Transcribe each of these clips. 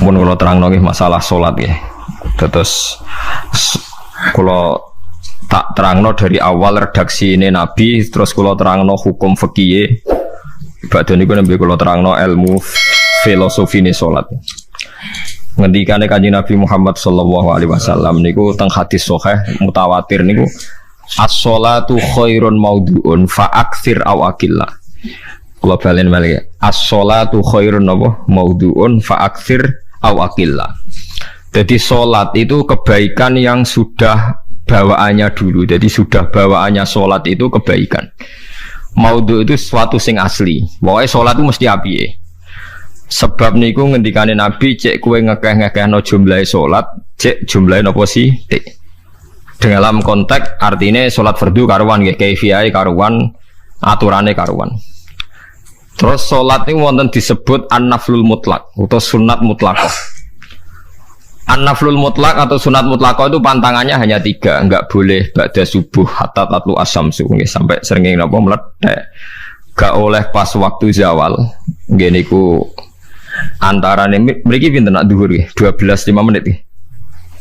Mun kula terangno nggih masalah salat nggih. Terus kula tak terangno dari awal redaksi ini Nabi, terus kula terangno hukum fikih. Badhe niku nembe kula terangno ilmu filosofi ne salat. Ngendikane Kanjeng Nabi Muhammad sallallahu alaihi wasallam niku teng hadis sahih mutawatir niku as-sholatu khairun maudhu'un fa aktsir aw aqillah. Kula balen malih. As-sholatu khairun maudhu'un fa aktsir aw aqillah. Jadi salat itu kebaikan yang sudah bawaannya dulu. Jadi sudah bawaannya salat itu kebaikan. Maudhu itu sesuatu sing asli. Pokoknya salat itu mesti apike. Sebab niku ngendikane Nabi cek kowe ngekeh-ngekehno jumlahe salat, cek jumlahe napa sih? Dalam konteks artinya salat fardu karuan nggih, kaifiyahe karuan, aturane karuan. Terus salat niku wonten disebut an-naflul mutlak atau sunat mutlaqah. An-naflul mutlak atau sunat mutlaqah itu pantangannya hanya 3, enggak boleh ba'da subuh hatta tatlu asyamsu nggih sampai srengenge napa meledak. Gak oleh pas waktu zawal nggih niku antarane mriki pinten nak dhuwur nggih 12:05 menit nggih.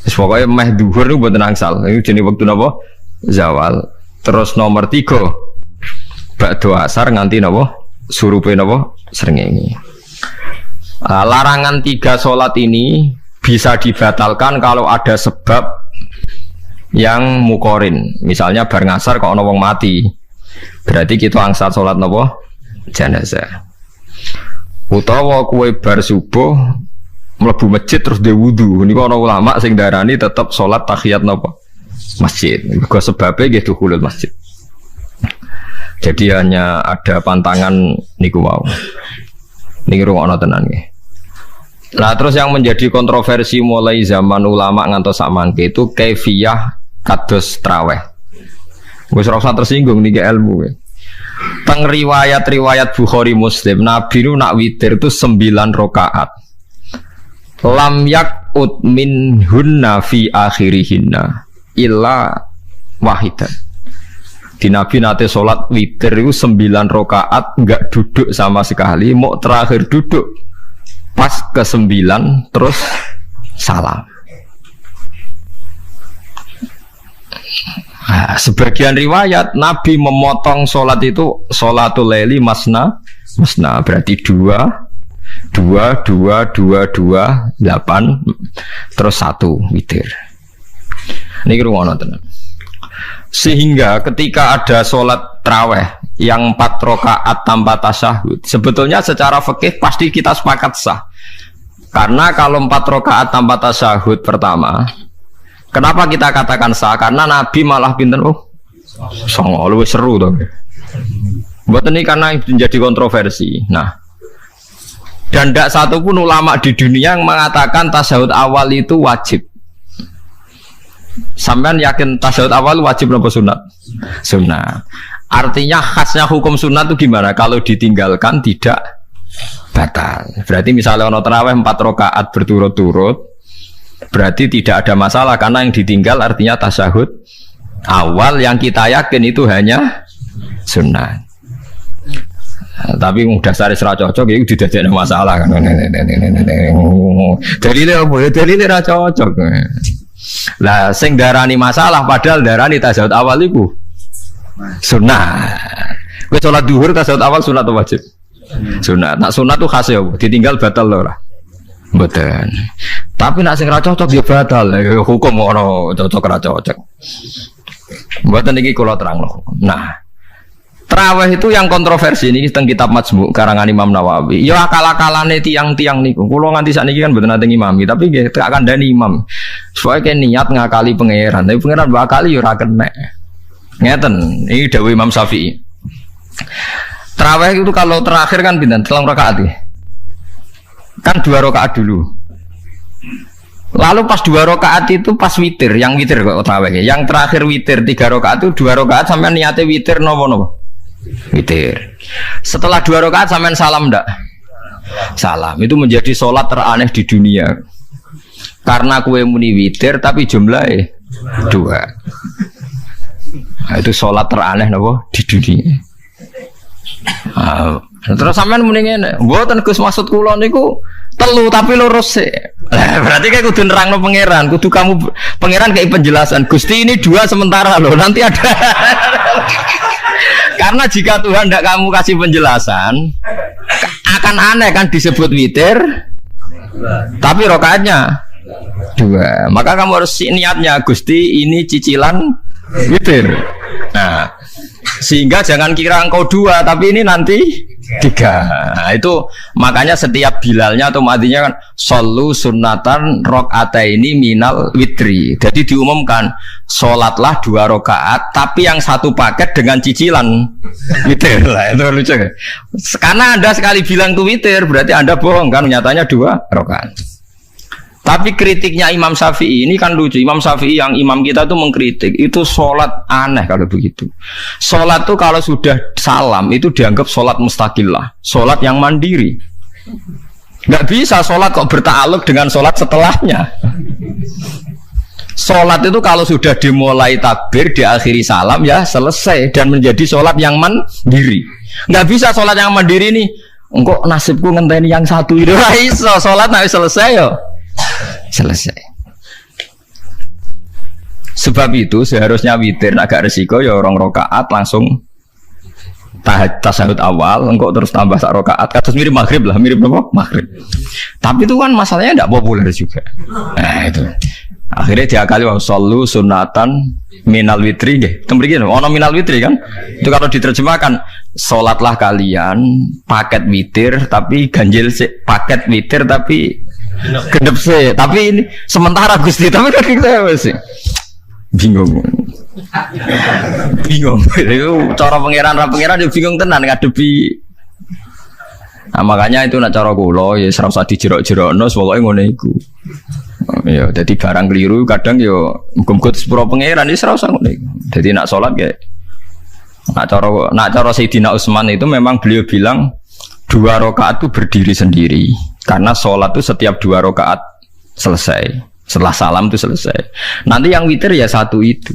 Wis pokoke meh dhuwur niku mboten angsal. Niku jenenge wektu napa? Zawal. Terus nomor 3 ba'da asar nganti napa? Surupe napa? Srengenge. Larangan 3 salat ini bisa dibatalkan kalau ada sebab yang mukorin. Misalnya bar ngasar kok ana wong mati. Berarti kita angsal salat napa? Jenazah. Utawa kowe bar subuh mlebu masjid terus dhe wudu. Niku ana ulama sing darani tetep salat tahiyat napa? Masjid. Mergo sebabe nggih dukhulul masjid. Jadi hanya ada pantangan niku wau. Niki rungokno tenan nggih. Nah terus yang menjadi kontroversi mulai zaman ulama ngantos samangke itu kaifiyah kados traweh. Wis ora usah tersinggung niki ilmu. Teng riwayat-riwayat Bukhari Muslim Nabi nu nak witir itu 9 rakaat. Lam yakut minhunna fi akhirihinna illa wahidan. Di Nabi nate salat witir itu 9 rakaat enggak duduk sama sekali, mau terakhir duduk pas ke-9 terus salam. Nah, sebagian riwayat Nabi memotong sholat itu sholatul laili masna berarti 2 8 terus 1 witir. Ini rungono tenan. Sehingga ketika ada sholat traweh yang 4 rakaat tanpa tasyahud, sebetulnya secara fikih pasti kita sepakat sah. Karena kalau 4 rakaat tanpa tasyahud pertama, kenapa kita katakan sah? Karena Nabi malah pinten songo luwih seru to. Mboten iki karena menjadi kontroversi. Nah, dan tidak satu pun ulama di dunia yang mengatakan tasyahud awal itu wajib. Sampean yakin tasyahud awal wajib apa sunat? Sunat. Artinya khasnya hukum sunat itu gimana? Kalau ditinggalkan tidak batal. Berarti misalnya ono tarawih 4 rakaat berturut-turut, berarti tidak ada masalah karena yang ditinggal artinya tasyahud awal yang kita yakin itu hanya sunat. Tapi dasar ra cocok itu didadekno masalah kan. Dalile apa ya? Dalile ra cocok. Lah sing darani masalah padahal darani tasyahud awal iku sunat. Kowe salat zuhur tasyahud awal sunat atau wajib? Sunat. Nak sunat tuh khas ya, ditinggal batal lho ora. Mboten. Tapi nak sing ra cocok ya batal. Hukum ora cocok ra cocok. Mboten iki kula terangno. Nah, traweh itu yang kontroversi ini teng kitab Majmu' karangan Imam Nawawi. Ya akal-akalane tiang-tiang niku. Kula nganti sakniki kan mboten nate ngimami, tapi nggih tak kandhani imam. Supaya ke niat ngakali pangeran, tapi pangeran bakali ya ora kena. Ngeten, ini dawuh Imam Syafi'i. Traweh itu kalau terakhir kan pinten? 3 rakaat ya. Kan 2 rakaat dulu. Lalu pas 2 rakaat itu pas witir, yang witir kok traweh. Yang terakhir witir 3 rakaat itu 2 rakaat sampean niate witir napa-napa? Witir. Setelah 2 rakaat sampean salam ndak? Salam. Itu menjadi sholat teraneh di dunia. Karena kue muni witir tapi jumlahnya 2. Nah, itu sholat teraneh napa di dunia. Terus sampean muni ngene, mboten Gus maksud kula niku Telu tapi lurus sih. Berarti kayak kudu nerangno pangeran, kudu kamu pangeran kayak penjelasan. Gusti ini dua sementara loh, nanti ada. Karena jika Tuhan tidak kamu kasih penjelasan, akan aneh kan disebut witir, tapi rokaatnya dua. Maka kamu harus niatnya Gusti ini cicilan witir. Nah, sehingga jangan kira engkau dua, tapi ini nanti tiga. Nah, itu makanya setiap bilalnya atau matinya kan solu sunnatan rokataini minal witri. Jadi diumumkan sholatlah 2 rakaat, tapi yang satu paket dengan cicilan witir lah. Itu lucu kan? Karena Anda sekali bilang itu witir, berarti Anda bohong kan? Nyatanya 2 rakaat. Tapi kritiknya Imam Syafi'i ini kan lucu. Imam Syafi'i yang imam kita tuh mengkritik itu sholat aneh kalau begitu. Sholat tuh kalau sudah salam itu dianggap sholat mustaqillah, sholat yang mandiri. Nggak bisa sholat kok bertakluk dengan sholat setelahnya. Sholat itu kalau sudah dimulai takbir diakhiri salam ya selesai dan menjadi sholat yang mandiri. Nggak bisa sholat yang mandiri nih. Engkau nasibku ngenteni yang satu itu iso sholat nanti selesai yo. Selesai. Sebab itu seharusnya witir agak resiko ya 2 rakaat langsung tasyahud awal, engkau terus tambah 1 rakaat, kados mirip maghrib lah, mirip apa? Maghrib. Tapi itu kan masalahnya tidak populer juga. Nah itu. Akhirnya diakali wa shollu sunatan minal witri nggih. Temriki ono minal witri kan? Itu kalau diterjemahkan salatlah kalian paket witir tapi ganjil paket witir tapi gendep sih, tapi ini sementara Gusti, tapi kan kita masih bingung. Itu cara pangeran dia bingung tenan ngadepi. Nah, makanya itu nak cara kula ya ora usah dijerok-jerokno, pokoke ngono iku. Ya, dadi barang keliru kadang ya muga-muga sepuro pangeran wis ora usah ngono iku. Dadi nak salat kayak nak cara Sayyidina Utsman itu memang beliau bilang 2 rakaat itu berdiri sendiri. Karena sholat itu setiap 2 rakaat selesai. Setelah salam itu selesai. Nanti yang witir ya 1 itu.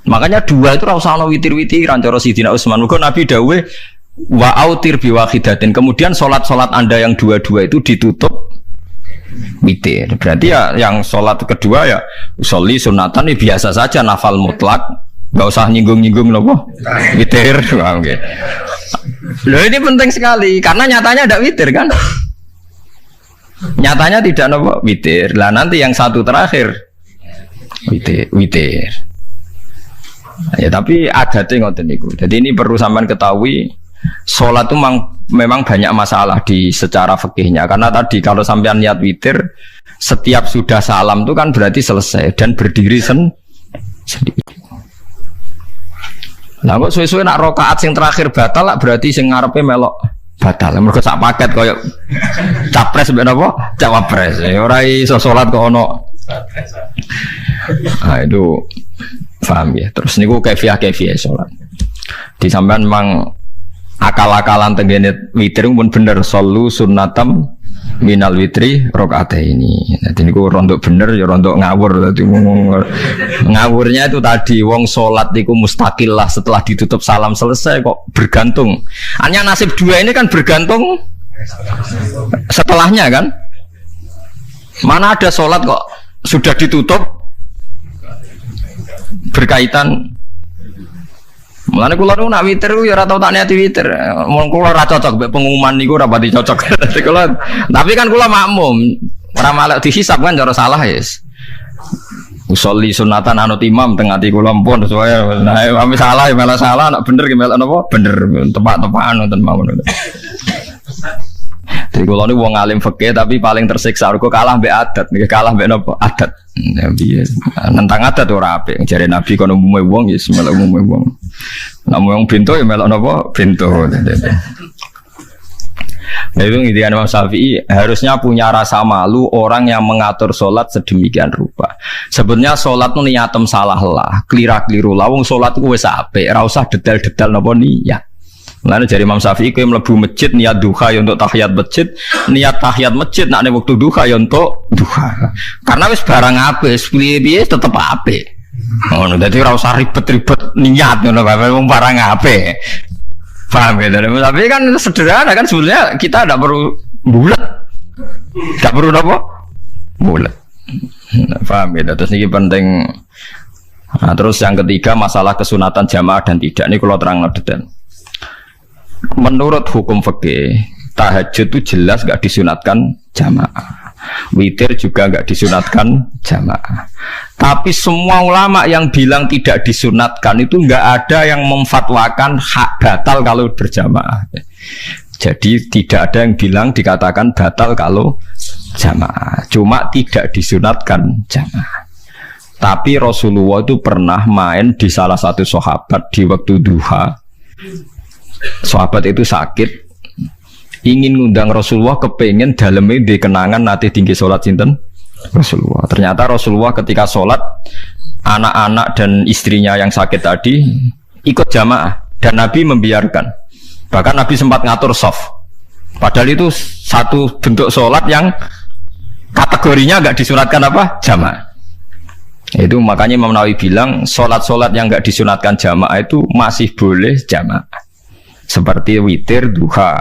Makanya 2 itu rasa witir-witiran. Cara Sayyidina Utsman. Maka Nabi dawuh wa autir biwahidatin. Kemudian sholat-sholat Anda yang 2-2 itu ditutup witir. Berarti ya yang sholat kedua ya sholli sunatan ya biasa saja nafal mutlak. Gak usah nyinggung-nyinggung loh. Witir. Oke. Loh ini penting sekali. Karena nyatanya ada witir kan. Nyatanya tidak nopo witir. Lah nanti yang 1 terakhir witir. Ya tapi adatnya ngoten niku. Jadi ini perlu sampean ketahui, sholat itu memang banyak masalah di secara fikihnya. Karena tadi kalau sampean niat witir, setiap sudah salam itu kan berarti selesai dan berdiri sendiri. Lah kok suwe-suwe nak rakaat sing terakhir batal lah berarti sing ngarepe melok batal. Mergo sak paket koyo capres mbek napa? Cawapres. Ora iso salat kok ono. Ah itu paham ya. Terus niku kaifiah salat. Di sampean memang akal-akalan tenggene witir pun bener solu sunnatam minal witri rakaataini. Dadi niku rondok bener ya rondok ngawur. Dadi ngawurnya itu tadi wong salat niku mustaqillah setelah ditutup salam selesai kok bergantung. Hanya nasib 2 ini kan bergantung setelahnya kan. Mana ada salat kok sudah ditutup berkaitan. Mulane kula nu nak witir ya ora tau tak niati witir. Mun kula ora cocok mek pengumuman niku ora pati cocok. Kula tapi kan kula makmum. Ora malah dihisab kan cara salah yes. Usolli sunatan anut imam teng ati kula mpun sesuai. Nah, ame salah ya malah salah, nak bener ki melok napa? Bener tepak-tepakan wonten mawon. Jadi kula niku wong alim fikih tapi paling tersiksa kok kalah mbek adat, nggih kalah mbek napa? Adat. Ya piye? Nentang adat ora apik. Jare Nabi kono umume wong ya melok umume wong. Namun yang pintu ya melok napa? Pintu. Nah itu intinya Imam Syafi'i harusnya punya rasa malu orang yang mengatur sholat sedemikian rupa. Sebenarnya sholat itu niatem salah lah, keliru lah. Wong sholat itu wis apik, ora usah detail-detail napa niat. Lalu dari Imam Syafi'i kowe mlebu masjid niat duha ya untuk tahiyat masjid, niat tahiyat masjid nak nek wektu duha ya untuk duha. Karena wis barang apik, piye-piye tetep apik. Ngono dadi ora usah ribet-ribet niat ngono bae wong barang apik. Paham ya? Tapi kan sederhana kan sebenarnya kita tidak perlu bulat. Gak perlu apa? Bulat. Paham ya? Terus ini penting. Nah, terus yang ketiga masalah kesunatan jamaah dan tidak. Ini kalau terang detail. Menurut hukum fikih, tahajud itu jelas gak disunatkan jamaah. Witir juga gak disunatkan jamaah. Tapi semua ulama yang bilang tidak disunatkan itu gak ada yang memfatwakan hak batal kalau berjamaah. Jadi tidak ada yang bilang dikatakan batal kalau jamaah. Cuma tidak disunatkan jamaah. Tapi Rasulullah itu pernah main di salah satu sahabat di waktu duha. Sahabat itu sakit, ingin ngundang Rasulullah, kepengen dalamnya di kenangan nanti tinggi sholat sinten Rasulullah. Ternyata Rasulullah ketika sholat, anak-anak dan istrinya yang sakit tadi ikut jamaah dan Nabi membiarkan. Bahkan Nabi sempat ngatur soft. Padahal itu satu bentuk sholat yang kategorinya nggak disunatkan apa? Jamaah. Itu makanya Imam Nawawi bilang sholat-sholat yang nggak disunatkan jamaah itu masih boleh jamaah. Seperti witir, duha.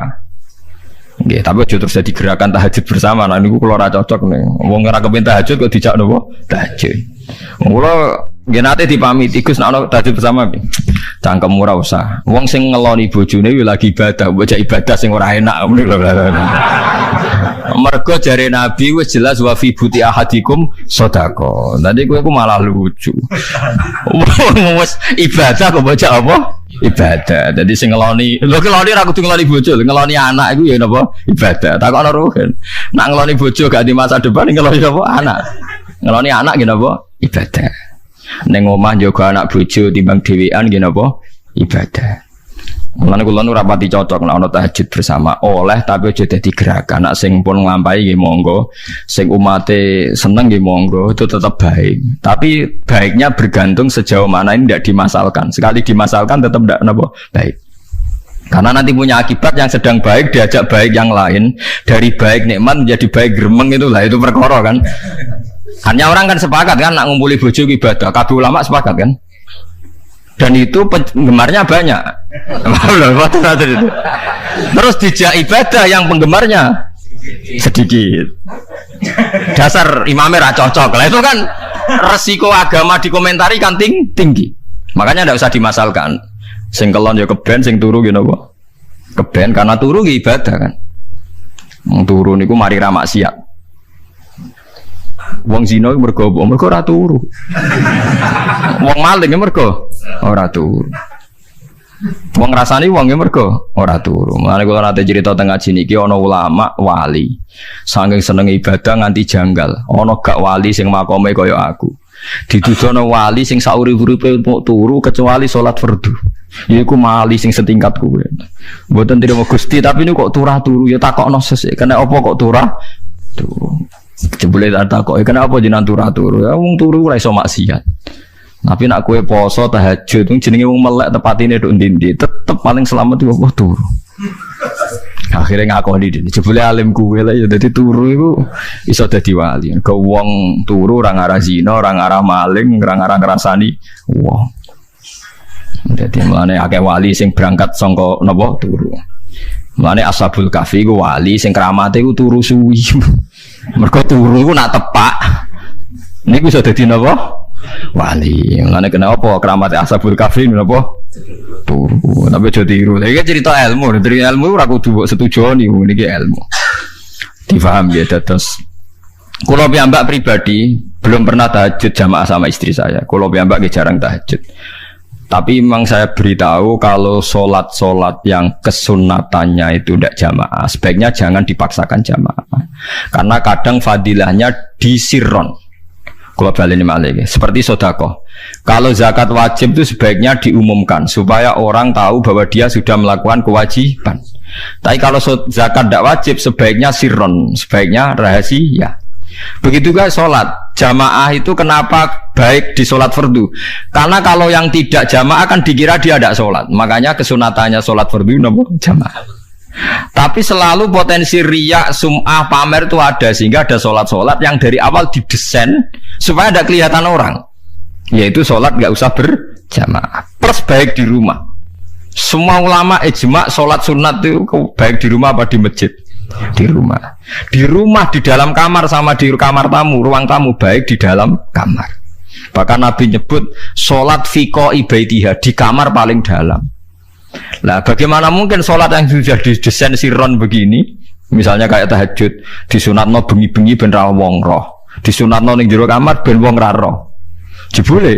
Nggih, tapi aja terus jadi gerakan tahajud bersama. Nah niku kula ora cocok nih. Wong ora kepen tahajud kok dijak nopo? Tahajud. Kula nggih nate dipamiti Gus nek ana tahajud bersama piye? Cangkem ora usah. Wong sing ngeloni bojone yo lagi ibadah, bocah ibadah sing ora enak ngono lho. Mergo jare Nabi wis jelas wa fi buti ahadikum sedekah. Nanti kowe ku malah lucu. Wis ibadah kok bocah apa? Ibadah. Jadi sing ngeloni, lho ngeloni ra kudu ngeloni bojo, ngeloni anak iku ya napa? Ibadah. Takokno ruhen. Nak ngeloni bojo gak di masa depan ngeloni apa? Anak. Ngeloni anak nggih napa? Ibadah. Ning omah njaga anak bojo timbang dhewean nggih napa? Ibadah. Mulane kula nu rapati cocok nek ana tahajud bersama oleh tapi aja dadi gerakan. Nek sing pun nglampahi nggih monggo, sing umate seneng nggih monggo, itu tetap baik. Tapi baiknya bergantung sejauh mana ini tidak dimasalkan. Sekali dimasalkan tetap tidak napa baik. Karena nanti punya akibat yang sedang baik diajak baik yang lain, dari baik nikmat menjadi baik gremeng itulah itu perkara kan. Hanya orang kan sepakat kan nak ngumpuli bojo ibadah, kabeh ulama sepakat kan. Dan itu penggemarnya banyak. Terus dijak ibadah yang penggemarnya sedikit. Dasar imamnya ra cocok. Lah itu kan resiko agama dikomentari kan tinggi. Makanya tidak usah dimasalkan. Sing kelon ya keben, sing turu gitu apa? Keben karena turu ya ibadah kan. Turu niku mari ra maksiat. Wong zina mergo ora turu. Wong maling mergo ora turu. Wong ngrasani wong mergo ora turu. Mulane kula nate cerita teng ngaji niki ana ulama wali. Saking seneng ibadah nganti janggal. Ana gak wali sing makome kaya aku. Ditudono wali sing saurip-uripe mok turu kecuali salat fardu. Yaiku wali sing setingkat kuwe. Mboten trimo Gusti tapi niku kok turah turu ya takokno sesuk. Kena apa kok turah? Turu. Jebule tak kok kenapa jenengan turu ya wong turu ora iso maksiat. Tapi nak kowe poso tahajud jenenge wong melek tepatine nduk ndi-ndi tetep paling selamat iku apa turu. Akhirnya ngakoni dene jebule alim kowe lah ya dadi turu iku iso dadi wali. Ke wong turu ora ngarah zina, ora ngarah maling, ora ngarah ngrasani wong. Dadi mulane akeh wali sing berangkat saka napa turu. Mulane Ashabul Kahfi ku wali sing kramate ku turu suwi. Mergo turu iku nak tepak. Niku iso dadi napa? Wali. Mulane kenapa kramate Ashabul Kahfi napa? Turu. Tapi aja tiru. Iki cerita ilmu, dari ilmu ora kudu setuju niku niki ilmu. Difaham ya dados. Kula piyambak pribadi belum pernah tahajud jamaah sama istri saya. Kula piyambak jarang tahajud. Tapi memang saya beritahu kalau sholat yang kesunatannya itu tidak jamaah, sebaiknya jangan dipaksakan jamaah. Karena kadang fadilahnya disirron. Kalau balik ini malah seperti sedekah. Kalau zakat wajib itu sebaiknya diumumkan supaya orang tahu bahwa dia sudah melakukan kewajiban. Tapi kalau zakat tidak wajib sebaiknya sirron, sebaiknya rahasia. Begitu juga sholat jamaah itu kenapa baik di sholat fardu? Karena kalau yang tidak jamaah kan dikira dia tidak sholat. Makanya kesunatannya sholat fardu nomor jamaah. Tapi selalu potensi riya, sum'ah, pamer itu ada sehingga ada sholat yang dari awal didesain supaya tidak kelihatan orang. Yaitu sholat nggak usah berjamaah. Plus baik di rumah. Semua ulama ijma sholat sunat itu baik di rumah apa di masjid? Di rumah. Di rumah, di dalam kamar sama di kamar tamu, ruang tamu baik di dalam kamar. Bahkan Nabi nyebut sholat fiko ibaitiha di kamar paling dalam. Nah, bagaimana mungkin sholat yang sudah didesain siron begini, misalnya kayak tahajud, disunatno bengi-bengi ben ra wong roh, disunatno ning jero kamar ben wong ra roh. Jebule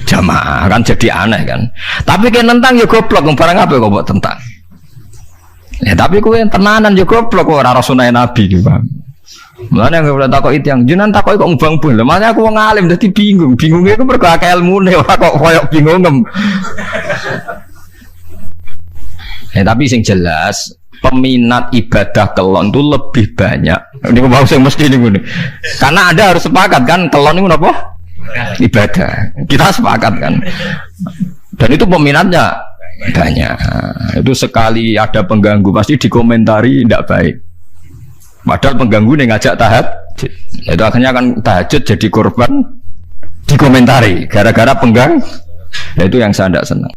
jamaah kan jadi aneh kan. Tapi kan tentang ya goblok, barang apa kok mbok tentang. Ya tapi kowe tenanan yo goblok kok ora sunah Nabi iki, Bang. Mulane yang ora takok itu yang jenengan takok kok ngubang-ubang. Lah makane aku wong alim dadi bingung. Bingungnya iku mergo akeh ilmune ora kok koyo bingung. Tapi sing jelas peminat ibadah kelon itu lebih banyak. Ini mau sing mesti niku. Karena Anda harus sepakat kan kelon niku napa? Ibadah. Kita sepakat kan. Dan itu peminatnya banyak. Itu sekali ada pengganggu pasti dikomentari tidak baik. Padahal pengganggu ini ngajak tahajud. Itu akhirnya kan tahajud jadi korban dikomentari gara-gara pengganggu. Itu yang saya tidak senang.